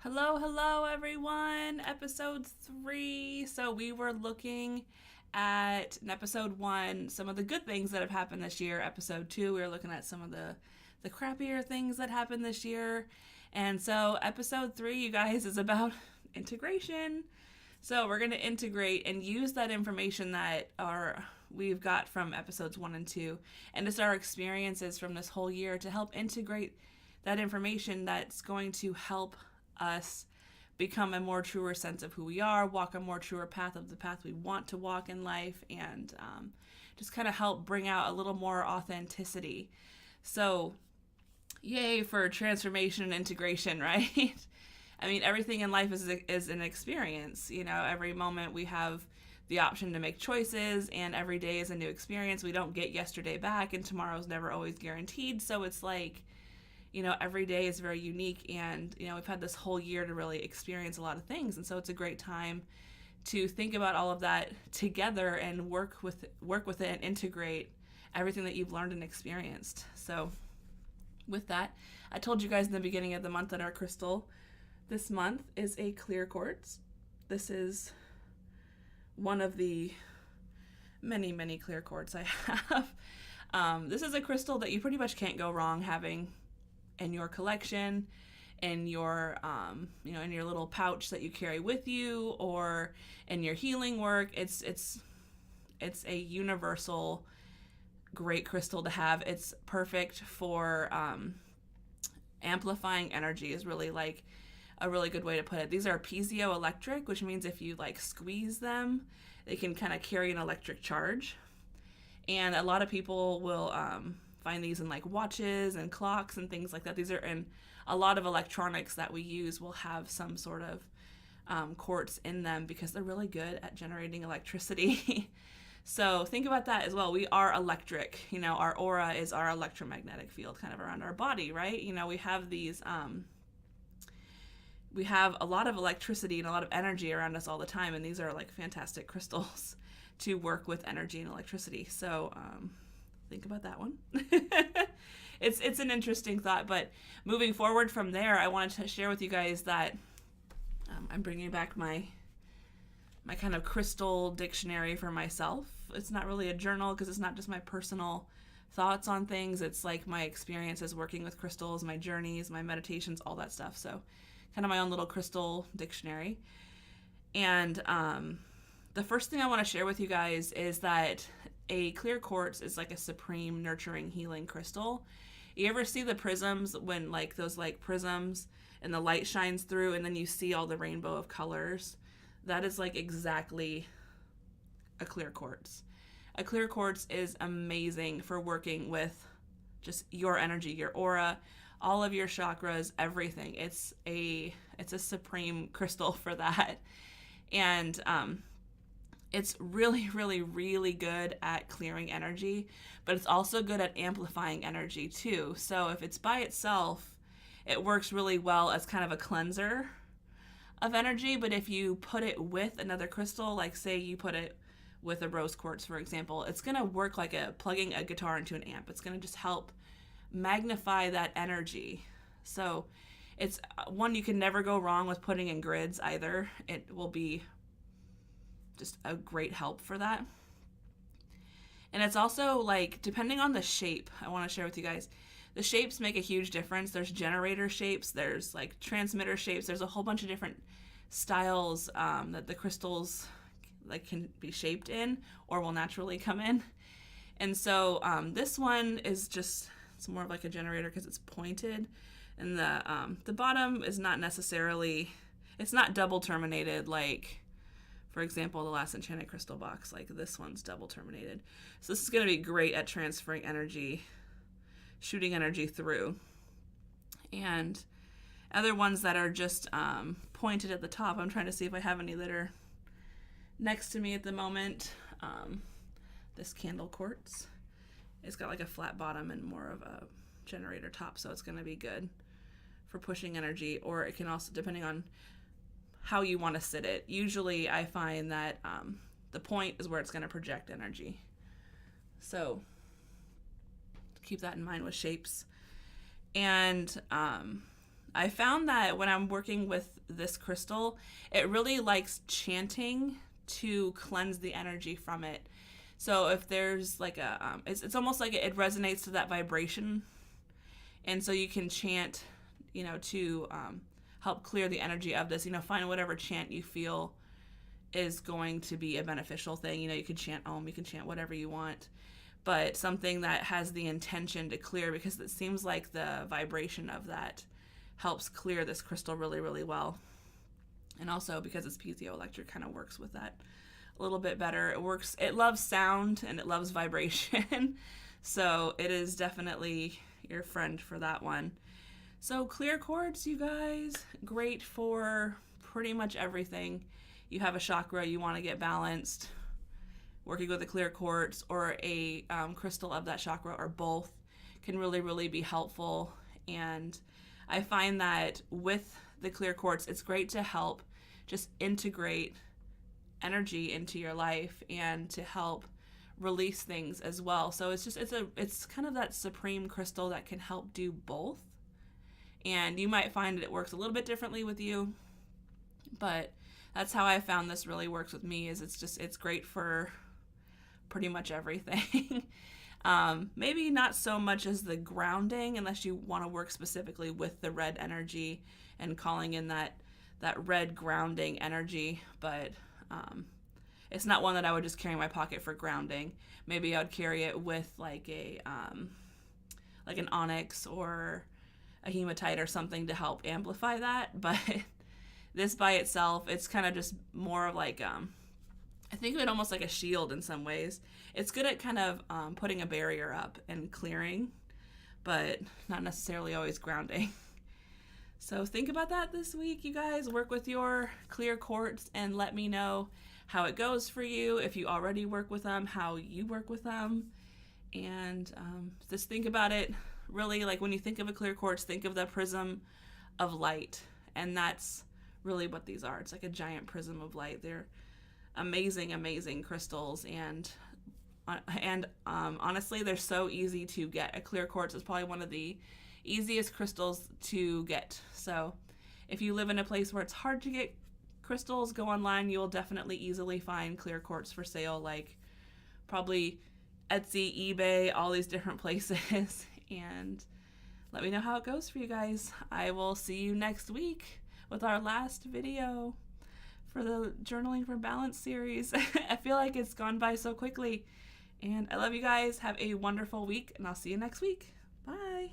Hello, everyone. Episode 3. So, we were looking at in episode 1 some of the good things that have happened this year. Episode 2, we were looking at some of the crappier things that happened this year. And so, episode 3, you guys, is about integration. So, we're going to integrate and use that information that we've got from episodes 1 and 2 and just our experiences from this whole year to help integrate that information that's going to help us become a more truer sense of who we are, walk a more truer path of the path we want to walk in life, and just kind of help bring out a little more authenticity. So, yay for transformation and integration, right? I mean, everything in life is an experience. You know, every moment we have the option to make choices, and every day is a new experience. We don't get yesterday back, and tomorrow's never always guaranteed. So it's like, every day is very unique, and we've had this whole year to really experience a lot of things, and so it's a great time to think about all of that together and work with it and integrate everything that you've learned and experienced. So with that, I told you guys in the beginning of the month that our crystal this month is a clear quartz. This is one of the many clear quartz I have. This is a crystal that you pretty much can't go wrong having in your collection, in your in your little pouch that you carry with you, or in your healing work. It's a universal great crystal to have. It's perfect for amplifying energy, is really like a really good way to put it. These are piezoelectric, which means if you like squeeze them, they can kind of carry an electric charge. And a lot of people will find these in like watches and clocks and things like that. These are in a lot of electronics that we use will have some sort of quartz in them because they're really good at generating electricity. So think about that as well. We are electric. Our aura is our electromagnetic field kind of around our body, right? We have these we have a lot of electricity and a lot of energy around us all the time, and these are like fantastic crystals to work with energy and electricity. So think about that one. It's an interesting thought, but moving forward from there, I wanted to share with you guys that I'm bringing back my kind of crystal dictionary for myself. It's not really a journal because it's not just my personal thoughts on things. It's like my experiences working with crystals, my journeys, my meditations, all that stuff. So kind of my own little crystal dictionary. And the first thing I want to share with you guys is that a clear quartz is like a supreme nurturing healing crystal. You ever see the prisms when like those like prisms and the light shines through and then you see all the rainbow of colors? That is like exactly a clear quartz. A clear quartz is amazing for working with just your energy, your aura, all of your chakras, everything. It's a supreme crystal for that. And it's really good at clearing energy, but it's also good at amplifying energy too. So if it's by itself, it works really well as kind of a cleanser of energy. But if you put it with another crystal, like say you put it with a rose quartz, for example, it's going to work like plugging a guitar into an amp. It's going to just help magnify that energy. So it's one you can never go wrong with putting in grids either. It will be just a great help for that. And it's also like, depending on the shape, I want to share with you guys, the shapes make a huge difference. There's generator shapes, there's like transmitter shapes, there's a whole bunch of different styles that the crystals like can be shaped in or will naturally come in. And so this one is just, it's more of like a generator because it's pointed, and the bottom is not necessarily, it's not double terminated like, for example, the last enchanted crystal box. Like this one's double terminated. So this is going to be great at transferring energy, shooting energy through. And other ones that are just pointed at the top, I'm trying to see if I have any that are next to me at the moment. This candle quartz, it's got like a flat bottom and more of a generator top, so it's going to be good for pushing energy. Or it can also, depending on how you want to sit it, usually I find that the point is where it's going to project energy. So keep that in mind with shapes. And I found that when I'm working with this crystal, it really likes chanting to cleanse the energy from it. So if there's like a, it's almost like it resonates to that vibration, and so you can chant, to help clear the energy of this. Find whatever chant you feel is going to be a beneficial thing. You could chant Om, you can chant whatever you want, but something that has the intention to clear, because it seems like the vibration of that helps clear this crystal really, really well. And also because it's piezoelectric, kind of works with that a little bit better. It loves sound and it loves vibration. So it is definitely your friend for that one. So clear quartz, you guys, great for pretty much everything. You have a chakra, you want to get balanced, working with a clear quartz or a crystal of that chakra, or both, can really, really be helpful. And I find that with the clear quartz, it's great to help just integrate energy into your life and to help release things as well. So it's kind of that supreme crystal that can help do both. And you might find that it works a little bit differently with you, but that's how I found this really works with me. Is it's great for pretty much everything. Maybe not so much as the grounding, unless you want to work specifically with the red energy and calling in that red grounding energy, but it's not one that I would just carry in my pocket for grounding. Maybe I would carry it with like an onyx or a hematite or something to help amplify that. But this by itself, it's kind of just more of like I think of it almost like a shield in some ways. It's good at kind of putting a barrier up and clearing, but not necessarily always grounding. So think about that this week, you guys. Work with your clear quartz and let me know how it goes for you. If you already work with them, how you work with them. And just think about it really like when you think of a clear quartz, think of the prism of light. And that's really what these are. It's like a giant prism of light. They're amazing, amazing crystals. And honestly, they're so easy to get. A clear quartz is probably one of the easiest crystals to get. So if you live in a place where it's hard to get crystals, go online. You'll definitely easily find clear quartz for sale, like probably Etsy, eBay, all these different places. And let me know how it goes for you guys. I will see you next week with our last video for the Journaling for Balance series. I feel like it's gone by so quickly. And I love you guys. Have a wonderful week, and I'll see you next week. Bye.